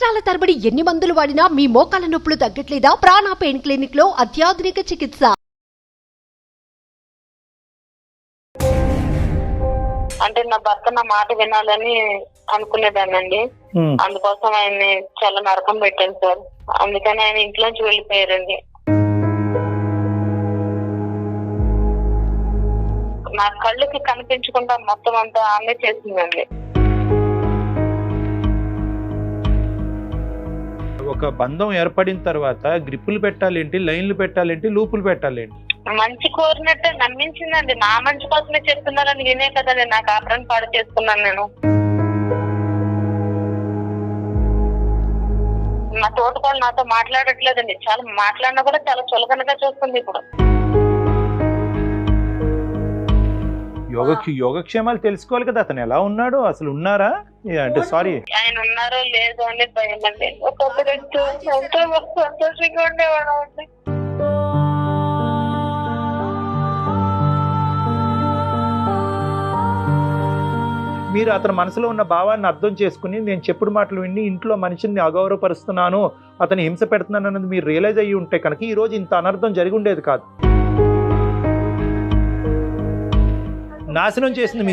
సంవత్సరాల తరబడి ఎన్ని మందులు వాడినా మీ మోకాల నొప్పులు తగ్గట్లేదా? ప్రాణ పెయిన్ క్లినిక్ లో అత్యాధునిక చికిత్స. అంటే నా భర్త నా మాట వినాలని అనుకునేదానండి. అందుకోసం ఆయన్ని చాలా నరకం పెట్టాను సార్. అందుకని ఆయన ఇంట్లోంచి వెళ్ళిపోయారండి. నా కళ్ళకి కనిపించకుండా మొత్తం అంతా ఆమె చేసిందండి. ఒక బంధం ఏర్పడిన తర్వాత గ్రిప్పులు పెట్టాలేంటి, లైన్లు పెట్టాలేంటి, లూపులు పెట్టాలేంటి? మంచి కోరినట్టే నమ్మించిందండి. నా మంచి కోసమే చెప్తున్నారని వినే కదండి నా కాపురాన్ని పాడు చేసుకున్నాను నేను. నా తోటకోళ్ళు నాతో మాట్లాడట్లేదండి. చాలా మాట్లాడినా కూడా చాలా చులకనగా చూస్తుంది ఇప్పుడు. యోగక్షేమాలు తెలుసుకోవాలి కదా, అతను ఎలా ఉన్నాడు, అసలు ఉన్నారా అంటే సారీ ఆయన ఉన్నారో లేదో అని భయం అండి. ఒక్కొక్కరు ఎంతో సంతోషంగా ఉండేవాడు అండి. మీరు అతని మనసులో ఉన్న భావాన్ని అర్థం చేసుకుని నేను చెప్పుడు మాటలు విని ఇంట్లో మనిషిని అగౌరవపరుస్తున్నాను, అతను హింస పెడుతున్నాను అన్నది మీరు రియలైజ్ అయ్యి ఉంటే కనుక ఈ రోజు ఇంత అనర్థం జరిగి ఉండేది కాదు. నాశనం చేసింది మీ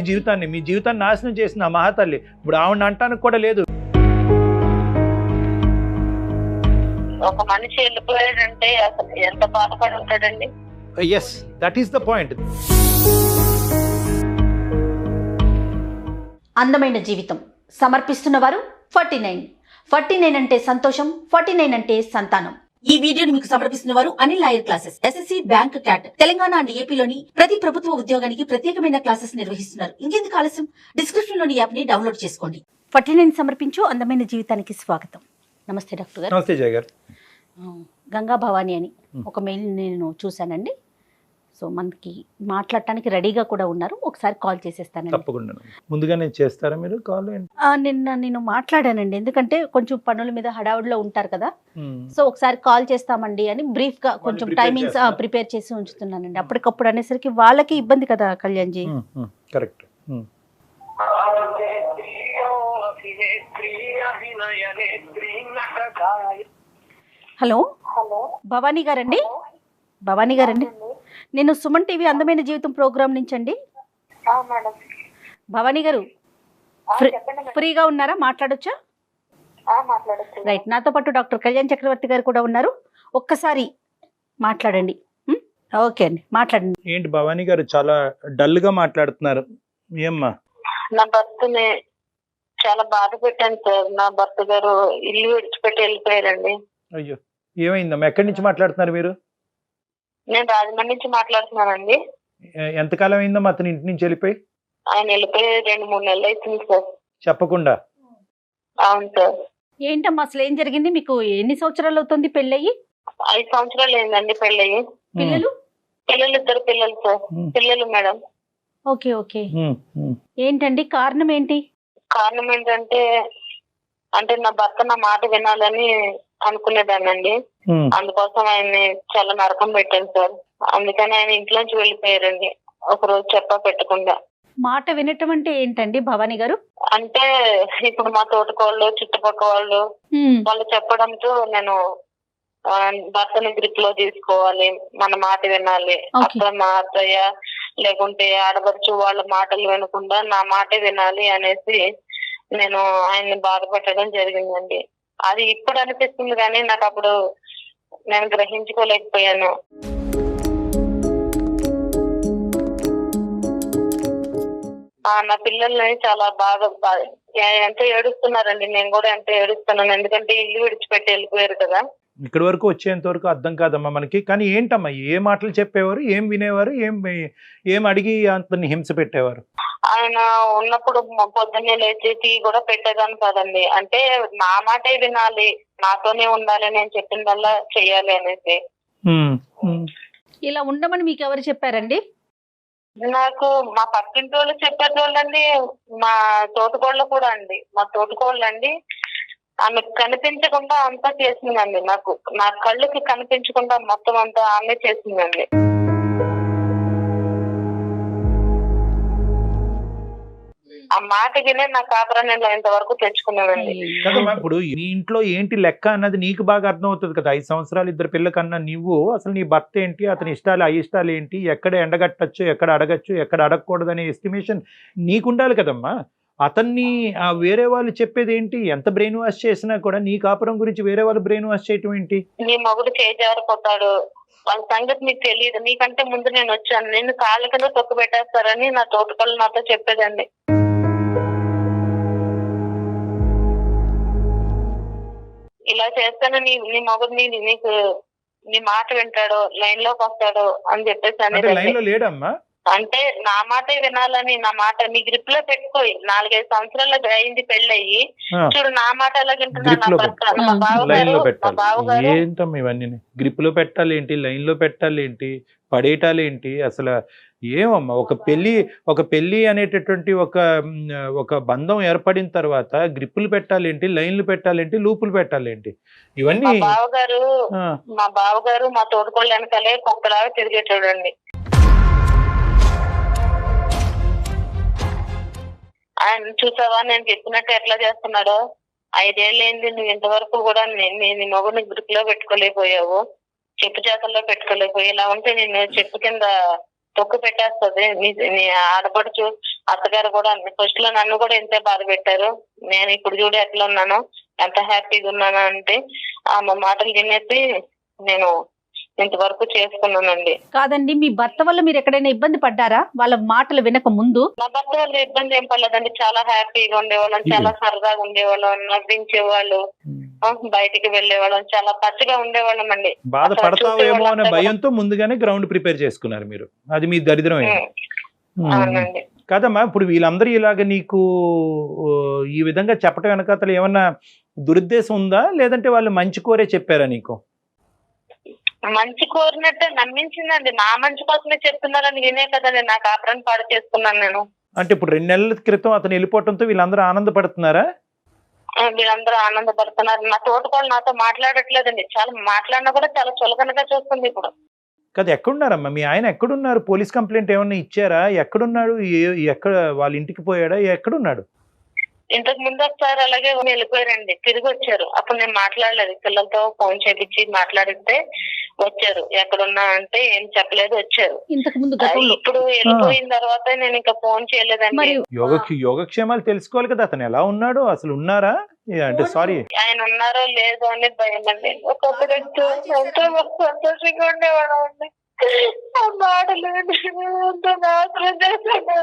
జీవితాన్ని నాశనం చేసింది ఆ మహాతల్లి. ఇప్పుడు ఆవిడ అంటానికి కూడా లేదు. ఒక మనిషి వెళ్ళిపోయాడంటే అసలు ఎంత బాధపడి ఉంటాడండి. Yes, that is the point. అందమైన జీవితం సమర్పిస్తున్న వారు 49 అంటే సంతోషం, 49 అంటే సంతానం. ఈ వీడియోని మీకు సమర్పిస్తున్న వారు Anil lawyer classes, SSC, bank, cat, Telangana and ఏపీలోని ప్రతి ప్రభుత్వ ఉద్యోగానికి ప్రత్యేకమైన క్లాసెస్ నిర్వహిస్తున్నారు. ఇంకెందుకు ఆలస్యం, డిస్క్రిప్షన్ లోని యాప్ ని డౌన్లోడ్ చేసుకోండి. 49 సమర్పించు అందమైన జీవితానికి స్వాగతం. నమస్తే డాక్టర్ గారు. నమస్తే జయ గారు. గంగా భవాని అని ఒక మెయిల్ నేను చూశానండి. సో మనకి మాట్లాడటానికి రెడీగా కూడా ఉన్నారు. ఒకసారి కాల్ చేసేస్తానండి. తప్పకుండా. ముందుగానే చేస్తారా మీరు కాల్? నిన్న నేను మాట్లాడానండి, ఎందుకంటే కొంచెం పనుల మీద హడావుడిలో ఉంటారు కదా. సో ఒకసారి కాల్ చేస్తామండి అని బ్రీఫ్ గా కొంచెం టైమింగ్స్ ప్రిపేర్ చేసి ఉంచుతున్నానండి. అప్పటికప్పుడు అనేసరికి వాళ్ళకి ఇబ్బంది కదా కళ్యాణ్ జీ. కరెక్ట్. హలో భవానీ గారండి. భవానీ గారండి, నేను సుమన్ టీవీ అందమైన జీవితం ప్రోగ్రామ్ నుంచి అండి. భవానీ గారు ఫ్రీగా ఉన్నారా, మాట్లాడొచ్చా? రైట్, నాతో పాటు డాక్టర్ కళ్యాణ్ చక్రవర్తి గారు కూడా ఉన్నారు. ఒక్కసారి మాట్లాడండి. ఓకే అండి, మాట్లాడండి. ఏంటి భవానీ గారు చాలా డల్ గా మాట్లాడుతున్నారు, ఏమ్మా? నా భర్తని చాలా బాధ పెట్టాను సార్. నా భర్త గారు ఇల్లు విడిచిపెట్టి వెళ్ళిపోయారండి. అయ్యో, ఏమైందమ్మా? ఎక్కడి నుంచి మాట్లాడుతున్నారు మీరు? నేను రాజమండ్రి నుంచి మాట్లాడుతున్నానండి. ఎంతకాలం అయిందమ్మా అతని ఇంటి నుంచి వెళ్ళిపోయి? ఆయన వెళ్ళిపోయి 2-3 నెలలు అవుతుంది సార్. చెప్పకుండా? అవును సార్. ఏంటమ్మా అసలు ఏం జరిగింది? మీకు ఎన్ని సంవత్సరాలు అవుతుంది పెళ్ళయి? 5 సంవత్సరాలు అయిందండి పెళ్ళయి. పిల్లలు? 2 పిల్లలు సార్. పిల్లలు మేడం. Okay okay. ఏంటండి కారణం ఏంటి? కారణం ఏంటంటే నా భర్త నా మాట వినాలని అనుకునేదానండి. అందుకోసం ఆయన్ని చాలా నరకం పెట్టాను సార్. అందుకని ఆయన ఇంట్లోంచి వెళ్ళిపోయారండి ఒక రోజు చెప్పా పెట్టకుండా. మాట వినటం అంటే ఏంటండి భవానీ గారు? అంటే ఇప్పుడు మా తోటకోళ్ళు, చుట్టుపక్కల వాళ్ళు చెప్పడంతో నేను భర్తని గ్రిప్ లో తీసుకోవాలి, మన మాట వినాలి, అక్కడ మా అత్తయ్య లేకుంటే ఆడపడుచు వాళ్ళ మాటలు వినకుండా నా మాట వినాలి అనేసి నేను ఆయన్ని బాధపెట్టడం జరిగిందండి. అది ఇప్పుడు అనిపిస్తుంది కానీ నాకు అప్పుడు నేను గ్రహించుకోలేకపోయాను. నా పిల్లల్ని చాలా బాగా ఎంతో ఏడుస్తున్నారండి. నేను కూడా ఎంతో ఏడుస్తున్నాను, ఎందుకంటే ఇల్లు విడిచిపెట్టి వెళ్ళిపోయారు కదా. ఇక్కడి వరకు వచ్చేంత వరకు అర్థం కాదమ్మా మనకి. కానీ ఏంటమ్మా, ఏ మాటలు చెప్పేవారు, ఏం వినేవారు, ఏం అడిగి అతన్ని హింస పెట్టేవారు? ఆయన ఉన్నప్పుడు పొద్దున్నే లేచి టీ కూడా పెట్టేదాన్ని కాదండి. అంటే నా మాటే వినాలి, నాతోనే ఉండాలి, నేను చెప్పిందల్లా చెయ్యాలి అనేసి. ఇలా ఉండమని మీకు ఎవరు చెప్పారండి? నాకు మా పక్కింటి వాళ్ళు చెప్పేటోళ్ళండి, మా తోటకోళ్ళు కూడా అండి. మా తోటకోళ్ళండి ఆమె కనిపించకుండా అంతా చేసిందండి. నా కళ్ళకి కనిపించకుండా మొత్తం అంతా ఆమె చేసిందండి. ఆ మాట వినే నా కాపురం నేను ఇంతవరకు తెచ్చుకున్నానండి. కదమ్మా, ఇప్పుడు నీ ఇంట్లో ఏంటి లెక్క అన్నది నీకు బాగా అర్థం అవుతుంది కదా. 5 సంవత్సరాలు 2 పిల్ల కన్నా నువ్వు అసలు నీ భర్త ఏంటి, అతని ఇష్టాలు అయిష్టాలు ఏంటి, ఎక్కడ ఎండగట్టచ్చు, ఎక్కడ అడగచ్చు, ఎక్కడ అడగకూడదు అనే ఎస్టిమేషన్ నీకుండాలి కదమ్మా. అతన్ని వేరే వాళ్ళు చెప్పేది ఏంటి, ఎంత బ్రెయిన్ వాష్ చేసినా కూడా నీ కాపురం గురించి వేరే వాళ్ళు బ్రెయిన్ వాష్ చేయటం ఏంటి? నీ మొగుడు చేజారిపోతాడు, వాళ్ళ సంగతి నీకు తెలియదు, నీకంటే ముందు నేను వచ్చాను, నిన్ను కాళ్ళ కింద తొక్కు పెట్టేస్తారని నా తోటకళ్ళు నాతో చెప్పేదండి. ఇలా చేస్తాను నీ మొగుడు నీకు నీ మాట వింటాడు, లైన్ లోకి వస్తాడు అని చెప్పేసి అనేది. లైన్ లో లేడమ్మా అంటే నా మాటే వినాలని, నా మాట నీ గ్రిప్ లో పెట్టుకోయి. 4-5 సంవత్సరాలు అయింది పెళ్ళయి, చూడు నా మాట ఎలా వింటున్నా. లైన్ లో పెట్టాలి ఏంటమ్మా ఇవన్నీ? గ్రిప్ లో పెట్టాలి ఏంటి, లైన్ లో పెట్టాలి ఏంటి, పడేయటాలు ఏంటి అసలు? ఏమమ్మా ఒక పెళ్లి అనేటటువంటి ఒక బంధం ఏర్పడిన తర్వాత గ్రిప్పులు పెట్టాలేంటి, లైన్లు పెట్టాలేంటి, లూపులు పెట్టాలేంటి? ఇవన్నీ మా బావగారు మా తోడుకోళ్ళు వెనకాలే కుక్కలాగా తిరిగేటోడండి. ఆయన చూసావా నేను చెప్పినట్టు ఎట్లా చేస్తున్నాడో. 5 ఏళ్ళు ఏంది నువ్వు ఇంతవరకు కూడా నీ మొగుడిని గ్రిప్ లో పెట్టుకోలేకపోయావు, చెప్పు చేతల్లో పెట్టుకోలేకపోయి. ఇలా ఉంటే నేను చెప్పు కింద తొక్కు పెట్టేస్తుంది. నీ ఆడపడుచు అత్తగారు కూడా ఫస్ట్ లో నన్ను కూడా ఎంతే బాధ పెట్టారు. నేను ఇప్పుడు చూడు ఎట్లా ఉన్నాను, ఎంత హ్యాపీగా ఉన్నాను అంటే మా మాటలు తినేసి నేను ఇంతవరకు చేసుకున్నానండి. కాదండి, మీ భర్త వల్ల మీరు ఎక్కడైనా ఇబ్బంది పడ్డారా వాళ్ళ మాటలు వినక ముందు? నా భర్త వల్ల ఇబ్బంది ఏం పడలేదండి. చాలా హ్యాపీగా ఉండేవాళ్ళం, చాలా సరదాగా ఉండేవాళ్ళం, నవ్వించేవాళ్ళు, బయటికి వెళ్ళేవాళ్ళం, చాలా పచ్చగా ఉండేవాళ్ళం అండి. బాధపడతావేమో అనే భయంతో ముందుగానే గ్రౌండ్ ప్రిపేర్ చేసుకున్నారు మీరు. అది మీ దరిద్రం అవునండి. కాదమ్మా, ఇప్పుడు వీళ్ళందరూ ఇలాగ నీకు ఈ విధంగా చెప్పటం వెనకాతలు ఏమన్నా దురుద్దేశం ఉందా, లేదంటే వాళ్ళు మంచి కోరే చెప్పారా నీకు? మంచి కోరినట్టే నమ్మించిందండి. నా మంచి కోసమే చెప్తున్నారని వినే కదా నేను నా కాపురాన్ని పాడు చేసుకున్నాను నేను. అంటే ఇప్పుడు 2 నెలల క్రితం అతను వెళ్ళిపోవడంతో వీళ్ళందరూ ఆనందపడుతున్నారా? వీళ్ళందరూ ఆనందపడుతున్నారు. నా తోటకోళ్ళు నాతో మాట్లాడట్లేదండి. చాలా మాట్లాడినా కూడా చాలా చులకనగా చూస్తుంది ఇప్పుడు. కదా, ఎక్కడున్నారమ్మా మీ ఆయన? ఎక్కడున్నారు? పోలీస్ కంప్లైంట్ ఏమన్నా ఇచ్చారా? ఎక్కడున్నాడు? ఎక్కడ వాళ్ళ ఇంటికి పోయాడా? ఎక్కడున్నాడు? ఇంతకు ముందు ఒకసారి అలాగే వెళ్ళిపోయారండి, తిరిగి వచ్చారు. అప్పుడు నేను మాట్లాడలేదు, పిల్లలతో ఫోన్ చేపించి మాట్లాడితే వచ్చారు. ఎక్కడున్నా అంటే ఏం చెప్పలేదు, వచ్చారు. ఇప్పుడు వెళ్ళిపోయిన తర్వాత నేను ఇంకా ఫోన్ చేయలేదండి. యోగక్షేమాలు తెలుసుకోవాలి కదా, అతను ఎలా ఉన్నాడు, అసలు ఉన్నారా అంటే సారీ ఆయన ఉన్నారో లేదో అనేది భయం అండి. ఒకప్పుడు ఎంతో సంతోషంగా ఉండేవాడు అండి. ఆ మాటలు ఎంతో నాశనం చేశాడు.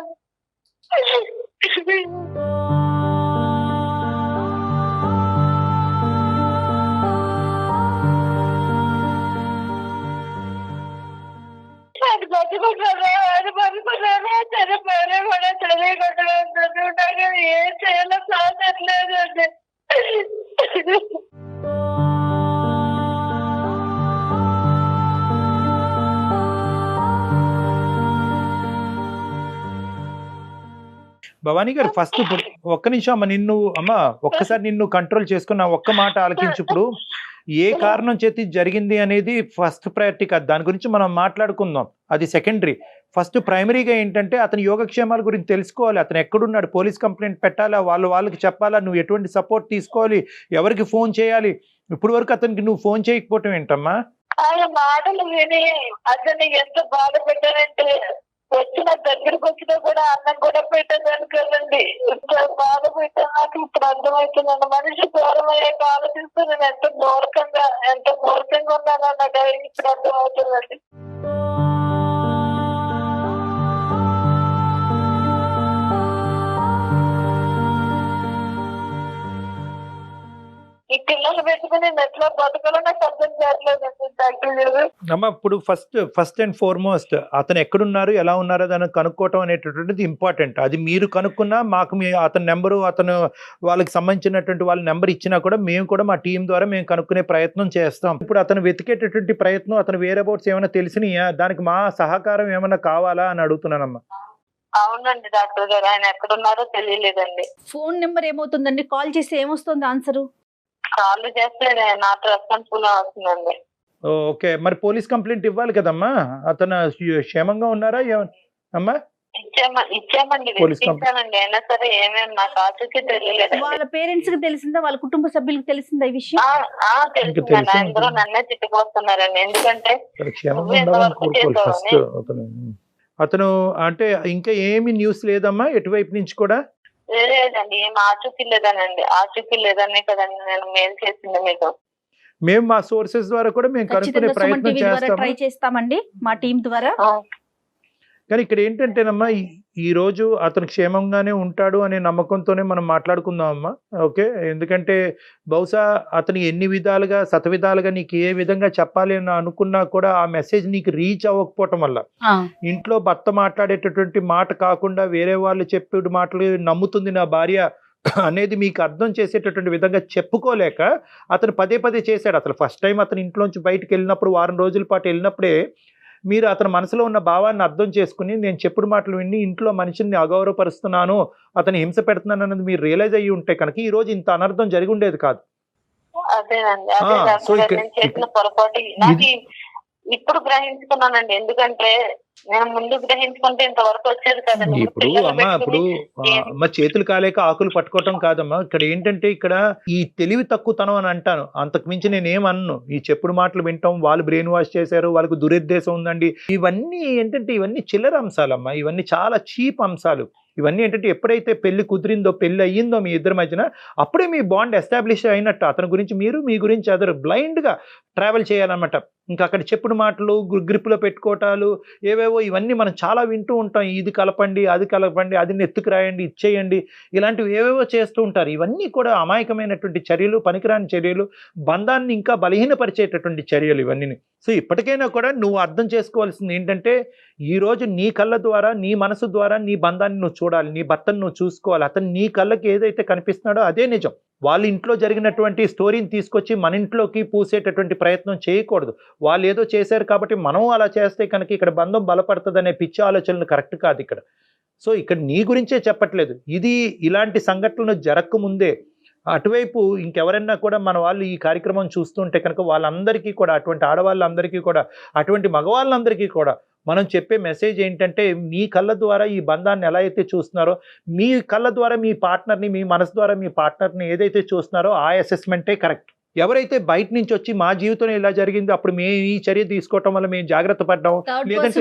అది బతుకుంటారా, అది బతుకున్నారా, చనిపోయినా కూడా చదివికుంటున్నాను. ఏం చేయాలో సాధట్లేదు అండి. భవానీ గారు, ఫస్ట్ ఒక్క నిమిషం అమ్మ, ఒక్కసారి నిన్ను కంట్రోల్ చేసుకున్న ఒక్క మాట ఆలకించు. ఇప్పుడు ఏ కారణం చేతి జరిగింది అనేది ఫస్ట్ ప్రయారిటీ కాదు, దాని గురించి మనం మాట్లాడుకుందాం, అది సెకండరీ. ఫస్ట్ ప్రైమరీగా ఏంటంటే అతని యోగక్షేమాల గురించి తెలుసుకోవాలి. అతను ఎక్కడున్నాడు, పోలీస్ కంప్లైంట్ పెట్టాలా, వాళ్ళకి చెప్పాలా, నువ్వు ఎటువంటి సపోర్ట్ తీసుకోవాలి, ఎవరికి ఫోన్ చేయాలి? ఇప్పుడు వరకు అతనికి నువ్వు ఫోన్ చేయకపోవటం ఏంటమ్మా? ఆయన మాటలు విని అతన్ని ఎంత బాధ పెట్టారంటే, వచ్చిన దగ్గరకు వచ్చినా కూడా అన్నం కూడా పెట్టేదాన్ని కదండి. ఇంత బాధ పెట్టా నాకు ఇప్పుడు అర్థమవుతుందండి. మనిషి దూరం అయ్యాక ఆలోచిస్తూ నేను ఎంత మూర్ఖంగా ఉన్నాను అన్నట్టు ఇప్పుడు అర్థమవుతుందండి. ఈ పిల్లలు పెట్టుకుని ఎట్లా బతకాలో నాకు అర్థం చేయట్లేదండి డాక్టర్ గారు. అమ్మ, ఇప్పుడు ఫస్ట్ అండ్ ఫార్మోస్ట్ అతను ఎక్కడున్నారు, ఎలా ఉన్నారో దాన్ని కనుక్కోవటం అనేటటువంటిది ఇంపార్టెంట్. అది మీరు కనుక్కున్నా మాకు అతని నెంబరు, అతను వాళ్ళకి సంబంధించినటువంటి వాళ్ళ నెంబర్ ఇచ్చినా కూడా మేము కూడా మా టీం ద్వారా మేము కనుక్కునే ప్రయత్నం చేస్తాం. ఇప్పుడు అతను వెతికేటటువంటి ప్రయత్నం, అతను వేరే అబౌట్స్ ఏమైనా తెలిసినాయా, దానికి మా సహకారం ఏమైనా కావాలా అని అడుగుతున్నానమ్మా. అవునండి డాక్టర్ గారు, ఆయన ఎక్కడున్నారో తెలియలేదండి. ఫోన్ నెంబర్ ఏమవుతుందండి, కాల్ చేస్తే ఏమొస్తుంది ఆన్సరు? కాల్ చేస్తే నాకు రెస్పాన్సిబుల్ అవుతుందండి. ఓకే, మరి పోలీస్ కంప్లైంట్ ఇవ్వాలి కదమ్మా. అతను క్షేమంగా ఉన్నారా అమ్మా? ఇచ్చామండి, పోలీస్ ఇచ్చానండి. అయినా సరే ఏమేమి నాకు ఆచూకీ తెలియలేదు. వాళ్ళ పేరెంట్స్ కి తెలిసిందా, వాళ్ళ కుటుంబ సభ్యులకు తెలిసిందా ఈ విషయం? తెలుస్తుందండి. అందరూ నన్నే తిట్టుకొస్తున్నారండి. ఎందుకంటే నువ్వు ఎంతవరకు చేసావని. అతను అంటే ఇంకా ఏమి న్యూస్ లేదమ్మా ఎటువైపు నుంచి కూడా? లేదండి, ఏం ఆచూకీ లేదనండి. ఆచూకీ లేదనే కదండి నేను మెయిల్ చేసింది మీకు. మేము మా సోర్సెస్ ద్వారా కూడా మేము కనుక్కునే ప్రయత్నం ట్రై చేస్తామండి మా టీం ద్వారా. కానీ ఇక్కడ ఏంటంటేనమ్మా ఈ రోజు అతను క్షేమంగానే ఉంటాడు అనే నమ్మకంతోనే మనం మాట్లాడుకుందాం అమ్మా. ఓకే, ఎందుకంటే బహుశా అతను ఎన్ని విధాలుగా శతవిధాలుగా నీకు ఏ విధంగా చెప్పాలి అని అనుకున్నా కూడా ఆ మెసేజ్ నీకు రీచ్ అవ్వకపోవటం వల్ల ఇంట్లో భర్త మాట్లాడేటటువంటి మాట కాకుండా వేరే వాళ్ళు చెప్పే మాటలు నమ్ముతుంది నా భార్య అనేది మీకు అర్థం చేసేటటువంటి విధంగా చెప్పుకోలేక అతను పదే పదే చేశాడు. అసలు ఫస్ట్ టైం అతను ఇంట్లోంచి బయటకు వెళ్ళినప్పుడు వారం రోజుల పాటు వెళ్ళినప్పుడే మీరు అతని మనసులో ఉన్న భావాన్ని అర్థం చేసుకుని నేను చెప్పుడు మాటలు విని ఇంట్లో మనిషిని అగౌరవపరుస్తున్నాను, అతను హింస పెడుతున్నాను అన్నది మీరు రియలైజ్ అయ్యి ఉంటే కనుక ఈ రోజు ఇంత అనర్థం జరిగి ఉండేది కాదు. ఇప్పుడు గ్రహించుకున్నానండి, ఎందుకంటే నేను ముందు గ్రహించుకుంటే ఇంతవరకు వచ్చేది కదండి. ఇప్పుడు అమ్మ చేతులు కాలేక ఆకులు పట్టుకోవటం కాదమ్మా. ఇక్కడ ఏంటంటే ఇక్కడ ఈ తెలివి తక్కువతనం అని అంటాను, అంతకు మించి నేను ఏమన్ను. ఈ చెప్పుడు మాటలు వింటాం, వాళ్ళు బ్రెయిన్ వాష్ చేశారు, వాళ్ళకు దురుద్దేశం ఉందండి, ఇవన్నీ ఏంటంటే ఇవన్నీ చిల్లర అంశాలమ్మా. ఇవన్నీ చాలా చీప్ అంశాలు. ఇవన్నీ ఏంటంటే ఎప్పుడైతే పెళ్లి కుదిరిందో, పెళ్లి అయ్యిందో మీ ఇద్దరి మధ్యన, అప్పుడే మీ బాండ్ ఎస్టాబ్లిష్ అయినట్టు. అతని గురించి మీరు, మీ గురించి అదర్ బ్లైండ్గా ట్రావెల్ చేయాలన్నమాట. ఇంకా అక్కడ చెప్పుడు మాటలు, గ్రిప్పులో పెట్టుకోవటాలు, ఏవేవో ఇవన్నీ మనం చాలా వింటూ ఉంటాం. ఇది కలపండి, అది కలపండి, అది నెత్తుకు రాయండి, ఇచ్చేయండి, ఇలాంటివి ఏవేవో చేస్తూ ఉంటారు. ఇవన్నీ కూడా అమాయకమైనటువంటి చర్యలు, పనికిరాని చర్యలు, బంధాన్ని ఇంకా బలహీనపరిచేటటువంటి చర్యలు ఇవన్నీ. సో ఇప్పటికైనా కూడా నువ్వు అర్థం చేసుకోవాల్సింది ఏంటంటే ఈరోజు నీ కళ్ళ ద్వారా, నీ మనసు ద్వారా నీ బంధాన్ని నువ్వు చూడాలి, నీ భర్తను నువ్వు చూసుకోవాలి. అతను నీ కళ్ళకి ఏదైతే కనిపిస్తున్నాడో అదే నిజం. వాళ్ళ ఇంట్లో జరిగినటువంటి స్టోరీని తీసుకొచ్చి మన ఇంట్లోకి పూసేటటువంటి ప్రయత్నం చేయకూడదు. వాళ్ళు ఏదో చేశారు కాబట్టి మనం అలా చేస్తే కనుక ఇక్కడ బంధం బలపడుతుంది అనే పిచ్చి ఆలోచనలు కరెక్ట్ కాదు ఇక్కడ. సో ఇక్కడ నీ గురించే చెప్పట్లేదు, ఇది ఇలాంటి సంఘటనలు జరగకముందే అటువైపు ఇంకెవరైనా కూడా మన వాళ్ళు ఈ కార్యక్రమం చూస్తుంటే కనుక వాళ్ళందరికీ కూడా, అటువంటి ఆడవాళ్ళందరికీ కూడా, అటువంటి మగవాళ్ళందరికీ కూడా మనం చెప్పే మెసేజ్ ఏంటంటే మీ కళ్ళ ద్వారా ఈ బంధాన్ని ఎలా అయితే చూస్తున్నారో, మీ కళ్ళ ద్వారా మీ పార్ట్నర్ని, మీ మనసు ద్వారా మీ పార్ట్నర్ని ఏదైతే చూస్తున్నారో ఆ అసెస్మెంటే కరెక్ట్. ఎవరైతే బయట నుంచి వచ్చి మా జీవితంలో ఇలా జరిగింది, అప్పుడు మేము ఈ చర్య తీసుకోవటం వల్ల మేము జాగ్రత్త పడ్డాం, లేదంటే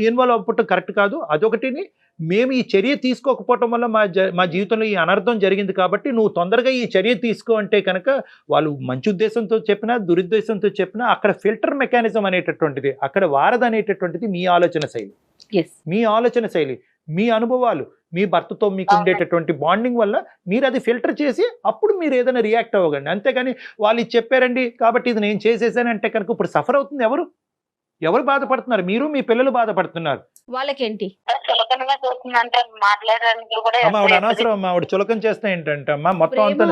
ఇన్వాల్వ్ అవ్వటం కరెక్ట్ కాదు, అదొకటిని. మేము ఈ చర్య తీసుకోకపోవటం వల్ల మా జీవితంలో ఈ అనర్థం జరిగింది కాబట్టి నువ్వు తొందరగా ఈ చర్య తీసుకో అంటే కనుక వాళ్ళు మంచి ఉద్దేశంతో చెప్పినా, దురుద్దేశంతో చెప్పినా అక్కడ ఫిల్టర్ మెకానిజం అనేటటువంటిది, అక్కడ వారధి అనేటటువంటిది మీ ఆలోచన శైలి, మీ ఆలోచన శైలి, మీ అనుభవాలు, మీ భర్తతో మీకు ఉండేటటువంటి బాండింగ్ వల్ల మీరు అది ఫిల్టర్ చేసి అప్పుడు మీరు ఏదైనా రియాక్ట్ అవ్వగండి. అంతేగాని వాళ్ళు ఇది చెప్పారండి కాబట్టి ఇది నేను చేసేసానంటే కనుక ఇప్పుడు సఫర్ అవుతుంది ఎవరు బాధపడుతున్నారు? మీరు, మీ పిల్లలు బాధపడుతున్నారు. వాళ్ళకేంటి ఆవిడ అనవసరం అమ్మా, ఆవిడ చులకం చేస్తే ఏంటంటే అమ్మా మొత్తం అంతా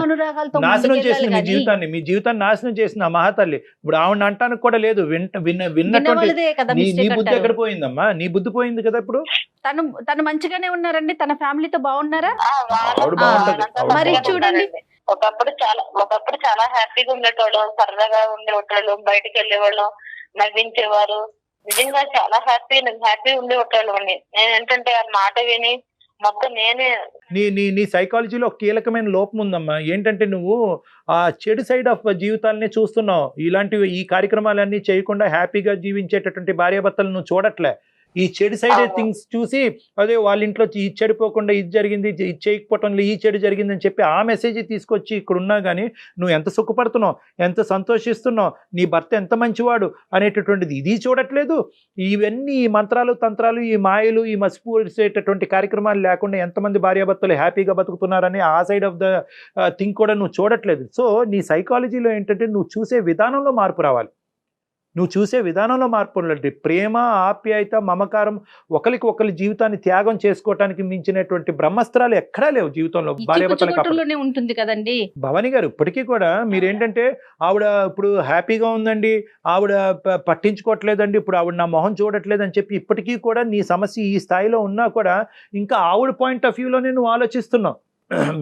నాశనం చేసింది మీ జీవితాన్ని నాశనం చేసింది ఆ మహాతల్లి. ఇప్పుడు ఆవిడ అంటానికి కూడా లేదు, విన్నటువంటి నీ బుద్ధి ఎక్కడ పోయిందమ్మా? నీ బుద్ధి పోయింది కదా. ఇప్పుడు తను మంచిగానే ఉన్నారండి, తన ఫ్యామిలీతో బాగున్నారా? ఆవిడ బాగుంటది. మరి చూడండి, ఒకప్పుడు చాలా హ్యాపీగా ఉండేటోళ్ళు, సరదాగా ఉండేవాళ్ళు, బయటకు వెళ్ళేవాళ్ళం, నవ్వించేవారు, నిజంగా చాలా హ్యాపీ ఉండేవాళ్ళు. నేను ఏంటంటే ఆ మాట విని మొత్తం నేనే నీ సైకాలజీలో ఒక కీలకమైన లోపం ఉందమ్మా. ఏంటంటే నువ్వు ఆ చెడు సైడ్ ఆఫ్ జీవితాలని చూస్తున్నావు. ఇలాంటివి ఈ కార్యక్రమాలన్నీ చేయకుండా హ్యాపీగా జీవించేటటువంటి భార్యాభర్తలు నువ్వు చూడట్లే. ఈ చెడు సైడ్ థింగ్స్ చూసి అదే వాళ్ళ ఇంట్లో ఇది చెడిపోకుండా ఇది జరిగింది, ఇది చేయకపోవటంలో ఈ చెడు జరిగింది అని చెప్పి ఆ మెసేజ్ తీసుకొచ్చి ఇక్కడ ఉన్నా కానీ నువ్వు ఎంత సుఖపడుతున్నావు, ఎంత సంతోషిస్తున్నావు, నీ భర్త ఎంత మంచివాడు అనేటటువంటిది ఇది చూడట్లేదు. ఇవన్నీ ఈ మంత్రాలు, తంత్రాలు, ఈ మాయలు, ఈ మసిపూసేటటువంటి కార్యక్రమాలు లేకుండా ఎంతమంది భార్యాభర్తలు హ్యాపీగా బతుకుతున్నారని ఆ సైడ్ ఆఫ్ ద థింగ్ కూడా నువ్వు చూడట్లేదు. సో నీ సైకాలజీలో ఏంటంటే నువ్వు చూసే విధానంలో మార్పు రావాలి. ప్రేమ, ఆప్యాయత, మమకారం, ఒకరికి జీవితాన్ని త్యాగం చేసుకోవటానికి మించినటువంటి బ్రహ్మాస్త్రాలు ఎక్కడా లేవు జీవితంలో భార్యాభర్తలకు ఉంటుంది కదండి. భవానీ గారు ఇప్పటికీ కూడా మీరేంటంటే ఆవిడ ఇప్పుడు హ్యాపీగా ఉందండి, ఆవిడ పట్టించుకోవట్లేదండి, ఇప్పుడు ఆవిడ నా మొహం చూడట్లేదు అని చెప్పి ఇప్పటికీ కూడా నీ సమస్య ఈ స్థాయిలో ఉన్నా కూడా ఇంకా ఆవిడ పాయింట్ ఆఫ్ వ్యూలోనే నువ్వు ఆలోచిస్తున్నావు.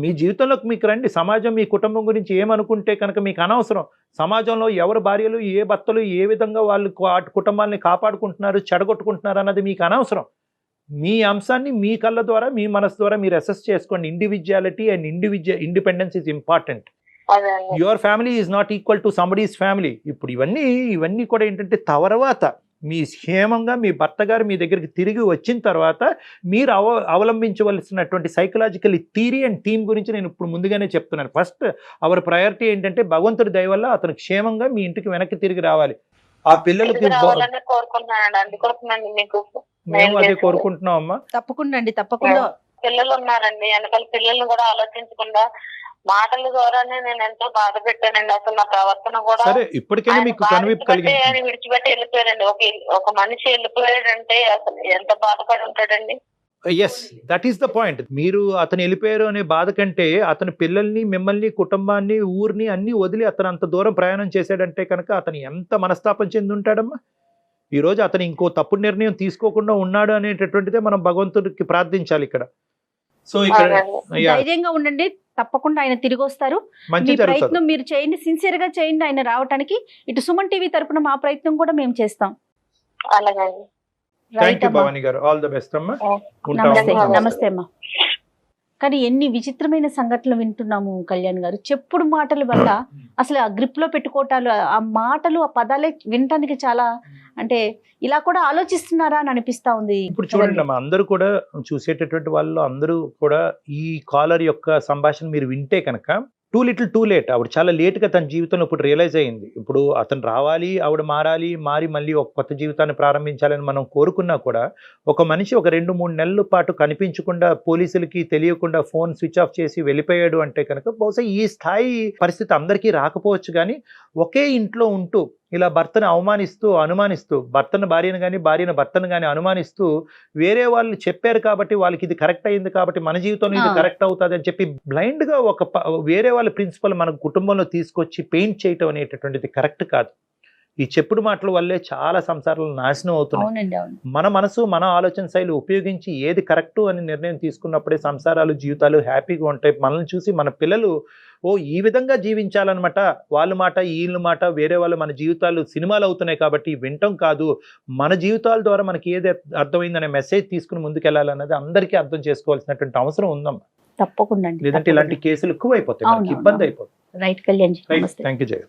మీ జీవితంలోకి మీకు రండి. సమాజం మీ కుటుంబం గురించి ఏమనుకుంటే కనుక మీకు అనవసరం. సమాజంలో ఎవరు భార్యలు, ఏ భర్తలు ఏ విధంగా వాళ్ళు కుటుంబాలని కాపాడుకుంటున్నారు, చెడగొట్టుకుంటున్నారు అన్నది మీకు అనవసరం. మీ అంశాన్ని మీ కళ్ళ ద్వారా, మీ మనసు ద్వారా మీరు అసెస్ చేసుకోండి. Individuality and independence is important. Your family is not equal to somebody's family. ఇప్పుడు ఇవన్నీ కూడా ఏంటంటే తర్వాత మీ క్షేమంగా మీ భర్త గారు మీ దగ్గరికి తిరిగి వచ్చిన తర్వాత మీరు అవలంబించవలసినటువంటి సైకలాజికల్ థియరీ అండ్ థీమ్ గురించి నేను ఇప్పుడు ముందుగానే చెప్తున్నాను. ఫస్ట్ అవర్ ప్రయారిటీ ఏంటంటే భగవంతుడి దయ వల్ల అతను క్షేమంగా మీ ఇంటికి వెనక్కి తిరిగి రావాలి. ఆ పిల్లలకి మేము అదే కోరుకుంటున్నాం అమ్మా. తప్పకుండా పిల్లలు ఉన్నారండి, వెనకాల పిల్లల్ని కూడా ఆలోచించకుండా మాటల ద్వారానే నేను ఎంతో బాధ పెట్టానండి. అసలు నా ప్రవర్తన కూడా సరే ఇప్పటికైనా మీకు కనువిప్పు కలిగింది. ఆయన విడిచిపెట్టి వెళ్ళిపోయారండి. ఒక మనిషి వెళ్ళిపోయాడంటే అసలు ఎంత బాధపడి ఉంటాడండి. Yes, that is the point. మీరు అతను వెళ్ళిపోయారు అనే బాధ కంటే అతని పిల్లల్ని, మిమ్మల్ని, కుటుంబాన్ని, ఊరిని అన్ని వదిలి అతను అంత దూరం ప్రయాణం చేశాడంటే కనుక అతను ఎంత మనస్తాపం చెంది ఉంటాడమ్మా. ఈ రోజు అతను ఇంకో తప్పుడు నిర్ణయం తీసుకోకుండా ఉన్నాడు అనేటటువంటిదే మనం భగవంతుడికి ప్రార్థించాలి ఇక్కడ. సో ఇక్కడ ధైర్యంగా ఉండండి, తప్పకుండా ఆయన తిరిగి వస్తారు. మంచి ప్రయత్నం మీరు చేయండి, సిన్సియర్ గా చేయండి ఆయన రావడానికి. ఇటు సుమన్ టీవీ తరపున మా ప్రయత్నం కూడా మేము చేస్తాం. అలాగే థ్యాంక్ యూ భవాని గారు. ఆల్ ద బెస్ట్ అమ్మా. నమస్తే అమ్మా. కానీ ఎన్ని విచిత్రమైన సంఘటనలు వింటున్నాము కళ్యాణ్ గారు. చెప్పుడు మాటల వల్ల అసలు ఆ గ్రిప్ లో పెట్టుకోవటాలు, ఆ మాటలు, ఆ పదాలే వినటానికి చాలా అంటే ఇలా కూడా ఆలోచిస్తున్నారా అని అనిపిస్తా ఉంది. ఇప్పుడు చూడండి అమ్మా, అందరూ కూడా చూసేటటువంటి వాళ్ళు అందరూ కూడా ఈ కాలర్ యొక్క సంభాషణ మీరు వింటే కనుక టూ లిటిల్ టూ లేట్. ఆవిడ చాలా లేట్గా తన జీవితంలో ఇప్పుడు రియలైజ్ అయ్యింది. ఇప్పుడు అతను రావాలి, ఆవిడ మారి మళ్ళీ ఒక కొత్త జీవితాన్ని ప్రారంభించాలని మనం కోరుకున్నా కూడా ఒక మనిషి ఒక 2-3 నెలల పాటు కనిపించకుండా, పోలీసులకి తెలియకుండా ఫోన్ స్విచ్ ఆఫ్ చేసి వెళ్ళిపోయాడు అంటే కనుక బహుశా ఈ స్థాయి పరిస్థితి అందరికీ రాకపోవచ్చు. కానీ ఒకే ఇంట్లో ఉంటూ ఇలా భర్తను అనుమానిస్తూ భర్తను భార్యను కానీ, భార్యను భర్తను కానీ అనుమానిస్తూ వేరే వాళ్ళు చెప్పారు కాబట్టి వాళ్ళకి ఇది కరెక్ట్ అయింది కాబట్టి మన జీవితంలో ఇది కరెక్ట్ అవుతుంది అని చెప్పి బ్లైండ్ గా వేరే వాళ్ళ ప్రిన్సిపల్ మన కుటుంబంలో తీసుకొచ్చి పెయింట్ చేయటం అనేటటువంటిది కరెక్ట్ కాదు. ఈ చెప్పుడు మాటల వల్లే చాలా సంసారాలు నాశనం అవుతున్నాయి. మన మనసు, మన ఆలోచన శైలి ఉపయోగించి ఏది కరెక్ట్ అని నిర్ణయం తీసుకున్నప్పుడే సంసారాలు, జీవితాలు హ్యాపీగా ఉంటాయి. మనల్ని చూసి మన పిల్లలు ఈ విధంగా జీవించాలన్నమాట. వాళ్ళ మాట, వీళ్ళ మాట, వేరే వాళ్ళు మన జీవితాలు సినిమాలు అవుతున్నాయి కాబట్టి వింటం కాదు, మన జీవితాల ద్వారా మనకి ఏది అర్థమైందనే మెసేజ్ తీసుకుని ముందుకెళ్ళాలన్నది అందరికీ అర్థం చేసుకోవాల్సినటువంటి అవసరం ఉందమ్మా. తప్పకుండా. లేదంటే ఇలాంటి కేసులు ఎక్కువ అయిపోతాయి, ఇబ్బంది అయిపోతుంది. Right Kalyan. Thank you Jaya.